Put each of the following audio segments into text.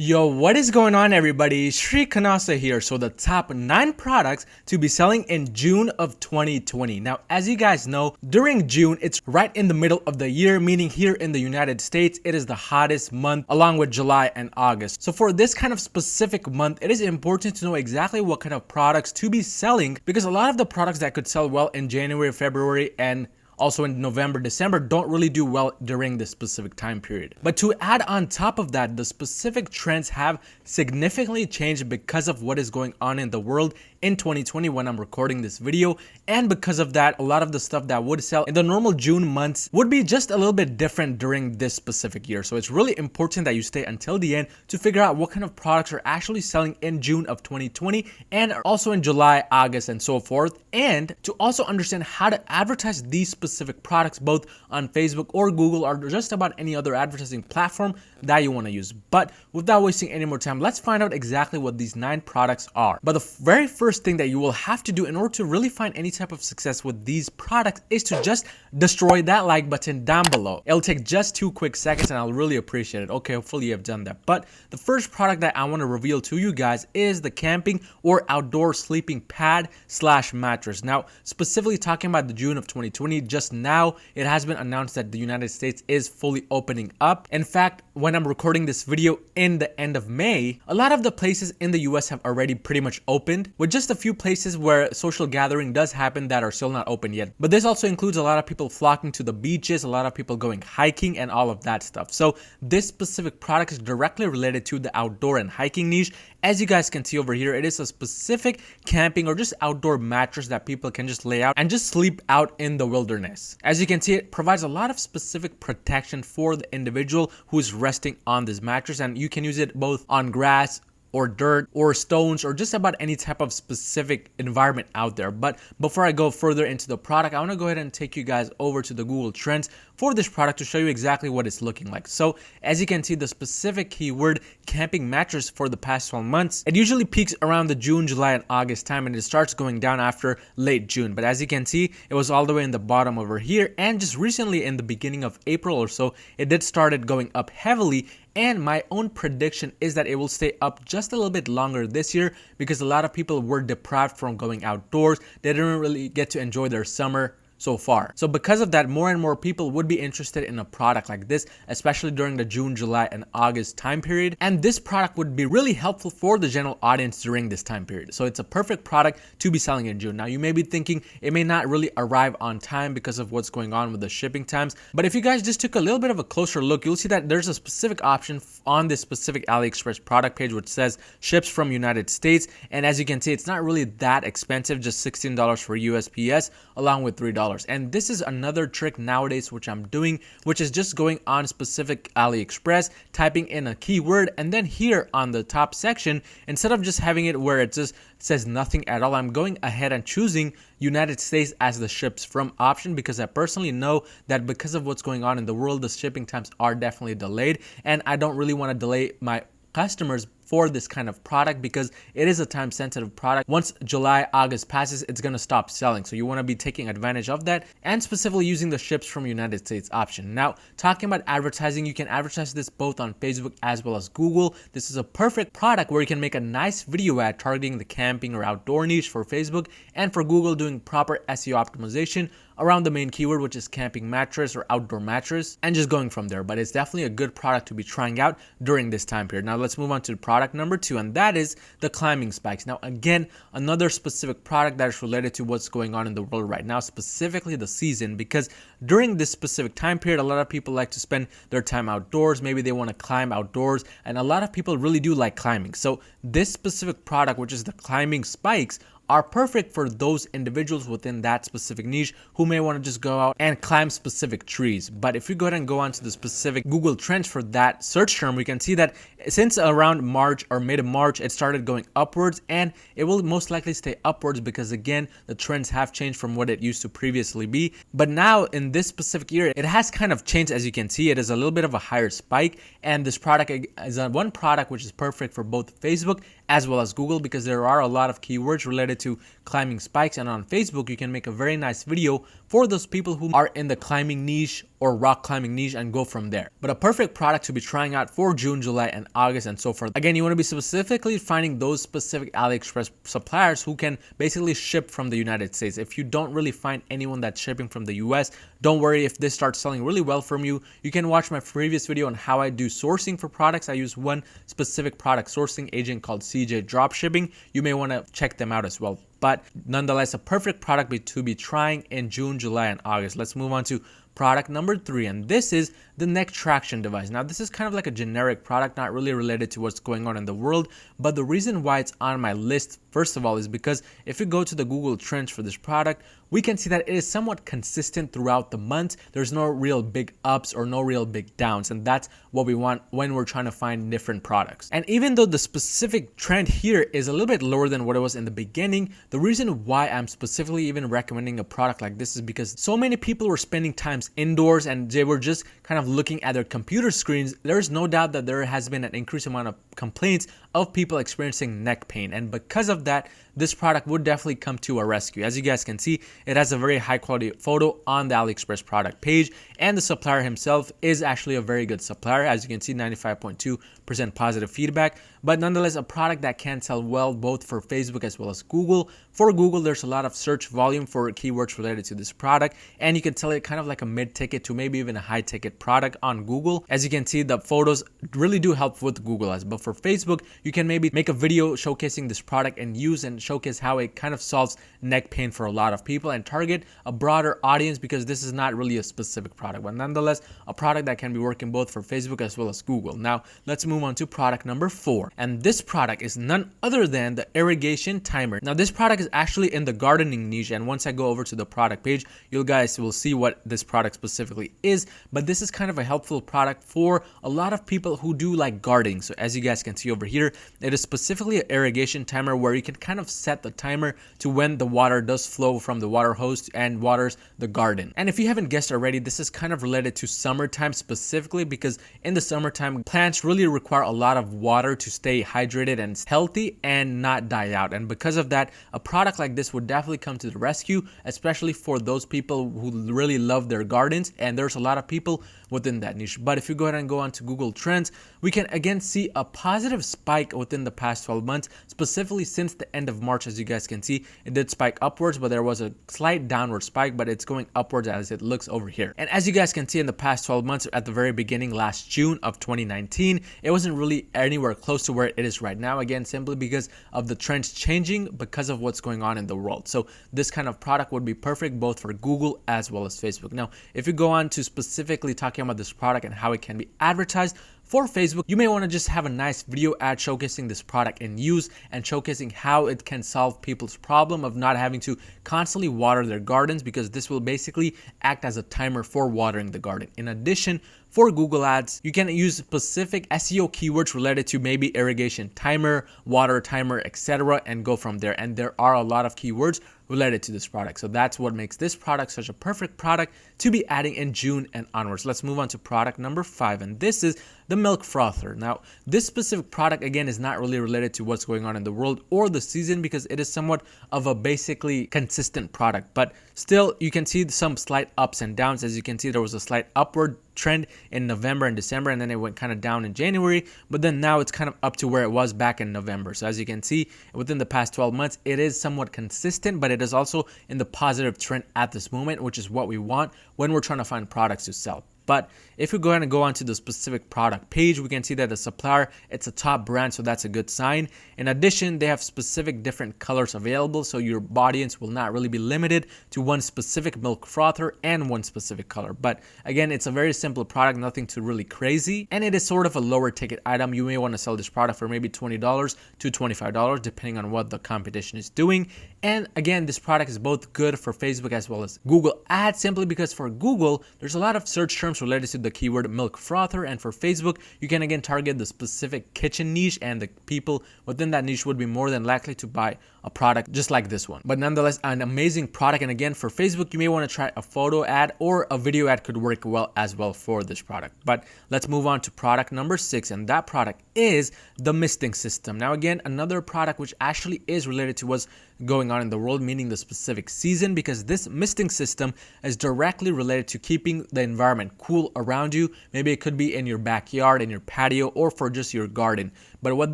Yo, what is going on everybody? Shri Kanase here. So the top 9 products to be selling in June of 2020. Now, as you guys know, during June, it's right in the middle of the year, meaning here in the United States, it is the hottest month along with July and August. So for this kind of specific month, it is important to know exactly what kind of products to be selling because a lot of the products that could sell well in January, February, and also in November, December don't really do well during this specific time period. But to add on top of that, the specific trends have significantly changed because of what is going on in the world in 2020 when I'm recording this video. And because of that, a lot of the stuff that would sell in the normal June months would be just a little bit different during this specific year. So it's really important that you stay until the end to figure out what kind of products are actually selling in June of 2020 and also in July, August, and so forth. And to also understand how to advertise these specific products both on Facebook or Google or just about any other advertising platform that you want to use. But without wasting any more time, let's find out exactly what these 9 products are. But the very first thing that you will have to do in order to really find any type of success with these products is to just destroy that like button down below. It'll take just 2 quick seconds and I'll really appreciate it. Okay, hopefully you have done that. But the first product that I want to reveal to you guys is the camping or outdoor sleeping pad / mattress. Now, specifically talking about the June of 2020, just now it has been announced that the United States is fully opening up. In fact, when I'm recording this video in the end of May, a lot of the places in the US have already pretty much opened, with just a few places where social gathering does happen that are still not open yet. But this also includes a lot of people flocking to the beaches, a lot of people going hiking and all of that stuff. So this specific product is directly related to the outdoor and hiking niche. As you guys can see over here, it is a specific camping or just outdoor mattress that people can just lay out and just sleep out in the wilderness. As you can see, it provides a lot of specific protection for the individual who is resting on this mattress, and you can use it both on grass or dirt or stones or just about any type of specific environment out there. But before I go further into the product, I want to go ahead and take you guys over to the Google Trends for this product to show you exactly what it's looking like. So as you can see, the specific keyword camping mattress for the past 12 months, it usually peaks around the June, July, and August time, and it starts going down after late June. But as you can see, it was all the way in the bottom over here, and just recently in the beginning of April or so, it did started going up heavily. And my own prediction is that it will stay up just a little bit longer this year because a lot of people were deprived from going outdoors. They didn't really get to enjoy their summer so far. So because of that, more and more people would be interested in a product like this, especially during the June, July, and August time period. And this product would be really helpful for the general audience during this time period. So it's a perfect product to be selling in June. Now you may be thinking it may not really arrive on time because of what's going on with the shipping times. But if you guys just took a little bit of a closer look, you'll see that there's a specific option on this specific AliExpress product page which says ships from United States. And as you can see, it's not really that expensive, just $16 for USPS along with $3. And this is another trick nowadays which I'm doing, which is just going on specific AliExpress, typing in a keyword, and then here on the top section, instead of just having it where it just says nothing at all, I'm going ahead and choosing United States as the ships from option because I personally know that because of what's going on in the world, the shipping times are definitely delayed, and I don't really want to delay my customers for this kind of product because it is a time sensitive product. Once July, August passes, it's going to stop selling. So you want to be taking advantage of that and specifically using the ships from United States option. Now, talking about advertising, you can advertise this both on Facebook as well as Google. This is a perfect product where you can make a nice video ad targeting the camping or outdoor niche for Facebook, and for Google doing proper SEO optimization around the main keyword, which is camping mattress or outdoor mattress, and just going from there. But it's definitely a good product to be trying out during this time period. Now let's move on to product number 2, and that is the climbing spikes. Now again, another specific product that is related to what's going on in the world right now, specifically the season, because during this specific time period, a lot of people like to spend their time outdoors. Maybe they want to climb outdoors, and a lot of people really do like climbing. So this specific product, which is the climbing spikes, are perfect for those individuals within that specific niche who may want to just go out and climb specific trees. But if you go ahead and go on to the specific Google Trends for that search term, we can see that since around March or mid-March, it started going upwards, and it will most likely stay upwards because again, the trends have changed from what it used to previously be. But now in this specific year, it has kind of changed. As you can see, it is a little bit of a higher spike, and this product is one product which is perfect for both Facebook as well as Google because there are a lot of keywords related to climbing spikes, and on Facebook you can make a very nice video for those people who are in the climbing niche or rock climbing niche and go from there. But a perfect product to be trying out for June, July, and August and so forth. Again, you want to be specifically finding those specific AliExpress suppliers who can basically ship from the United States. If you don't really find anyone that's shipping from the US, don't worry. If this starts selling really well from you, you can watch my previous video on how I do sourcing for products. I use one specific product sourcing agent called CJ Dropshipping. You may want to check them out as well. But nonetheless, a perfect product to be trying in June, July, and August. Let's move on to product number 3, and this is the neck traction device. Now, this is kind of like a generic product, not really related to what's going on in the world, but the reason why it's on my list, first of all, is because if you go to the Google Trends for this product, we can see that it is somewhat consistent throughout the month. There's no real big ups or no real big downs, and that's what we want when we're trying to find different products. And even though the specific trend here is a little bit lower than what it was in the beginning, the reason why I'm specifically even recommending a product like this is because so many people were spending times indoors and they were just kind of looking at their computer screens. There's no doubt that there has been an increased amount of complaints of people experiencing neck pain, and because of that, this product would definitely come to a rescue. As you guys can see, it has a very high quality photo on the AliExpress product page, and the supplier himself is actually a very good supplier. As you can see, 95.2% positive feedback, but nonetheless a product that can sell well both for Facebook as well as Google. For Google, there's a lot of search volume for keywords related to this product, and you can tell it kind of like a mid-ticket to maybe even a high-ticket product on Google. As you can see, the photos really do help with Google ads, but for Facebook, you can maybe make a video showcasing this product and use and showcase how it kind of solves neck pain for a lot of people and target a broader audience, because this is not really a specific product, but nonetheless a product that can be working both for Facebook as well as Google. Now let's move on to product number 4, and this product is none other than the Irrigation Timer. Now this product is actually in the gardening niche, and once I go over to the product page, you guys will see what this product specifically is, but this is kind of a helpful product for a lot of people who do like gardening. So as you guys can see over here, it is specifically an irrigation timer where you can kind of set the timer to when the water does flow from the water hose and waters the garden. And if you haven't guessed already, this is kind of related to summertime specifically, because in the summertime, plants really require a lot of water to stay hydrated and healthy and not die out. And because of that, a product like this would definitely come to the rescue, especially for those people who really love their gardens, and there's a lot of people within that niche. But if you go ahead and go on to Google Trends, we can again see a positive spike within the past 12 months, specifically since the end of March. As you guys can see, it did spike upwards, but there was a slight downward spike, but it's going upwards as it looks over here. And as you guys can see, in the past 12 months, at the very beginning last June of 2019, it wasn't really anywhere close to where it is right now, again simply because of the trends changing because of what's going on in the world. So this kind of product would be perfect both for Google as well as Facebook. Now if you go on to specifically talking about this product and how it can be advertised for Facebook, you may want to just have a nice video ad showcasing this product in use and showcasing how it can solve people's problem of not having to constantly water their gardens, because this will basically act as a timer for watering the garden. In addition, for Google Ads, you can use specific SEO keywords related to maybe irrigation timer, water timer, etc., and go from there. And there are a lot of keywords related to this product. So that's what makes this product such a perfect product to be adding in June and onwards. Let's move on to product number 5, and this is the milk frother. Now, this specific product again is not really related to what's going on in the world or the season, because it is somewhat of a basically consistent product, but still you can see some slight ups and downs. As you can see, there was a slight upward trend in November and December, and then it went kind of down in January, but then now it's kind of up to where it was back in November. So as you can see, within the past 12 months, it is somewhat consistent, but it is also in the positive trend at this moment, which is what we want when we're trying to find products to sell. But if we go ahead and go onto the specific product page, we can see that the supplier, it's a top brand, so that's a good sign. In addition, they have specific different colors available, so your audience will not really be limited to one specific milk frother and one specific color. But again, it's a very simple product, nothing too really crazy, and it is sort of a lower ticket item. You may want to sell this product for maybe $20 to $25, depending on what the competition is doing. And again, this product is both good for Facebook as well as Google Ads, simply because for Google, there's a lot of search terms products related to the keyword milk frother, and for Facebook, you can again target the specific kitchen niche, and the people within that niche would be more than likely to buy a product just like this one. But nonetheless, an amazing product. And again, for Facebook, you may want to try a photo ad, or a video ad could work well as well for this product. But let's move on to product number 6, and that product is the misting system. Now again, another product which actually is related to what's going on in the world, meaning the specific season, because this misting system is directly related to keeping the environment cool around you. Maybe it could be in your backyard, in your patio, or for just your garden. But what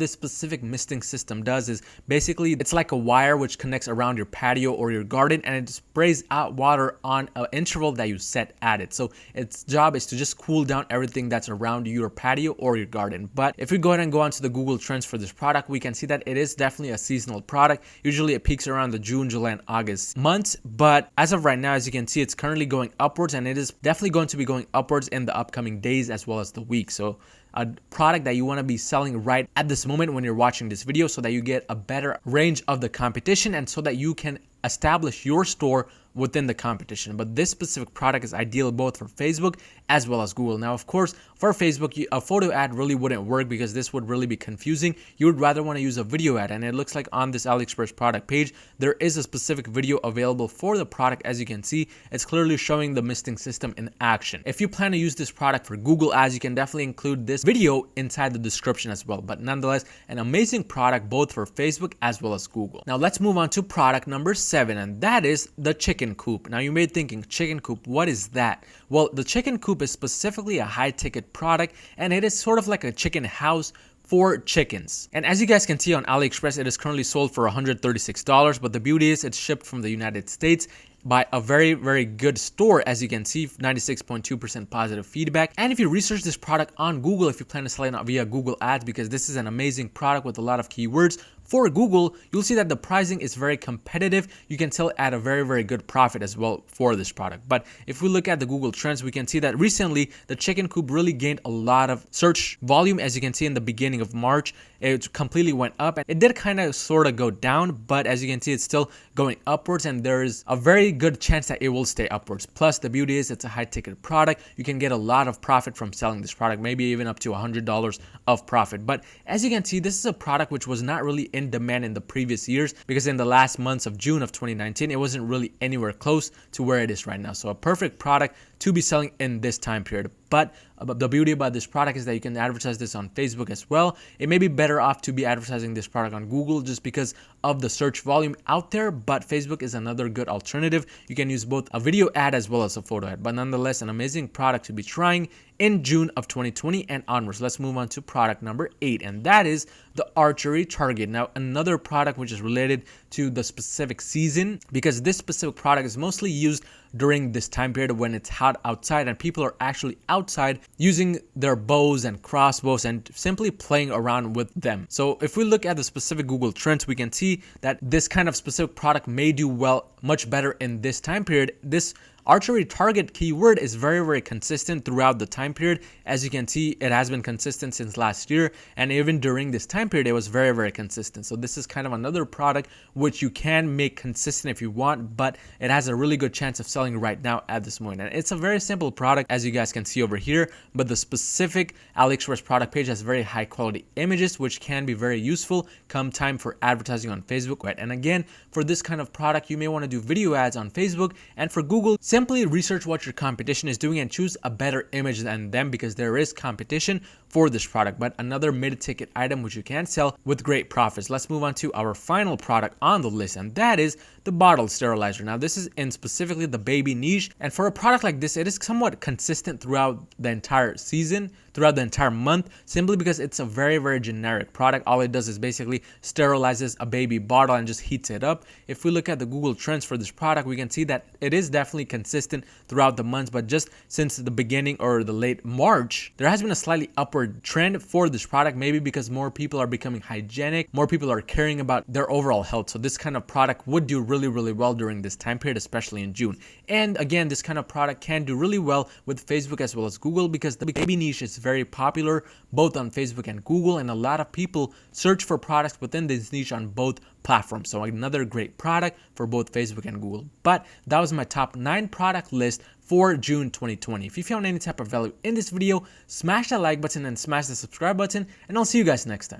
this specific misting system does is basically it's like a wire which connects around your patio or your garden, and it sprays out water on an interval that you set at it. So its job is to just cool down everything that's around your patio or your garden. But if we go ahead and go on to the Google Trends for this product, we can see that it is definitely a seasonal product. Usually it peaks around the June, July, and August months. But as of right now, as you can see, it's currently going upwards, and it is definitely going to be going upwards in the upcoming days as well as the week. So a product that you want to be selling right at this moment when you're watching this video, so that you get a better range of the competition and so that you can establish your store within the competition. But this specific product is ideal both for Facebook as well as Google. Now, of course, for Facebook, a photo ad really wouldn't work because this would really be confusing. You would rather want to use a video ad, and it looks like on this AliExpress product page, there is a specific video available for the product. As you can see, it's clearly showing the misting system in action. If you plan to use this product for Google ads, you can definitely include this video inside the description as well. But nonetheless, an amazing product both for Facebook as well as Google. Now, let's move on to product number 7, and that is the chicken coop. Now, you may be thinking, chicken coop, what is that? Well, the chicken coop is specifically a high ticket product, and it is sort of like a chicken house for chickens. And as you guys can see on AliExpress, it is currently sold for $136, but the beauty is it's shipped from the United States by a very, very good store. As you can see, 96.2% positive feedback. And if you research this product on Google, if you plan to sell it via Google ads, because this is an amazing product with a lot of keywords for Google, you'll see that the pricing is very competitive. You can sell at a very, very good profit as well for this product. But if we look at the Google Trends, we can see that recently the chicken coop really gained a lot of search volume. As you can see in the beginning of March, it completely went up, and it did kind of sort of go down, but as you can see, it's still going upwards, and there is a very good chance that it will stay upwards. Plus, the beauty is it's a high ticket product. You can get a lot of profit from selling this product, maybe even up to $100 of profit. But as you can see, this is a product which was not really in demand in the previous years, because in the last months of June of 2019, it wasn't really anywhere close to where it is right now. So a perfect product to be selling in this time period. But the beauty about this product is that you can advertise this on Facebook as well. It may be better off to be advertising this product on Google just because of the search volume out there, but Facebook is another good alternative. You can use both a video ad as well as a photo ad. But nonetheless, an amazing product to be trying in June of 2020 and onwards. Let's move on to product number 8, and that is the Archery Target. Now, another product which is related to the specific season, because this specific product is mostly used during this time period when it's hot outside and people are actually outside using their bows and crossbows and simply playing around with them. So if we look at the specific Google Trends, we can see that this kind of specific product may do well, much better in this time period. This Archery Target keyword is very, very consistent throughout the time period. As you can see, it has been consistent since last year, and even during this time period, it was very, very consistent. So this is kind of another product which you can make consistent if you want, but it has a really good chance of selling right now at this moment. And it's a very simple product, as you guys can see over here, but the specific AliExpress product page has very high quality images, which can be very useful come time for advertising on Facebook, right? And again, for this kind of product, you may want to do video ads on Facebook, and for Google, simply research what your competition is doing and choose a better image than them, because there is competition for this product, but another mid-ticket item which you can sell with great profits. Let's move on to our final product on the list, and that is the bottle sterilizer. Now, this is in specifically the baby niche, and for a product like this, it is somewhat consistent throughout the entire season, throughout the entire month, simply because it's a very, very generic product. All it does is basically sterilizes a baby bottle and just heats it up. If we look at the Google Trends for this product, we can see that it is definitely consistent throughout the months, but just since the beginning or the late March, there has been a slightly upward trend for this product, maybe because more people are becoming hygienic, more people are caring about their overall health. So this kind of product would do really, really well during this time period, especially in June. And again, this kind of product can do really well with Facebook as well as Google, because the baby niche is very popular both on Facebook and Google, and a lot of people search for products within this niche on both platform. So another great product for both Facebook and Google. But that was my top 9 product list for June 2020. If you found any type of value in this video, smash that like button and smash the subscribe button, and I'll see you guys next time.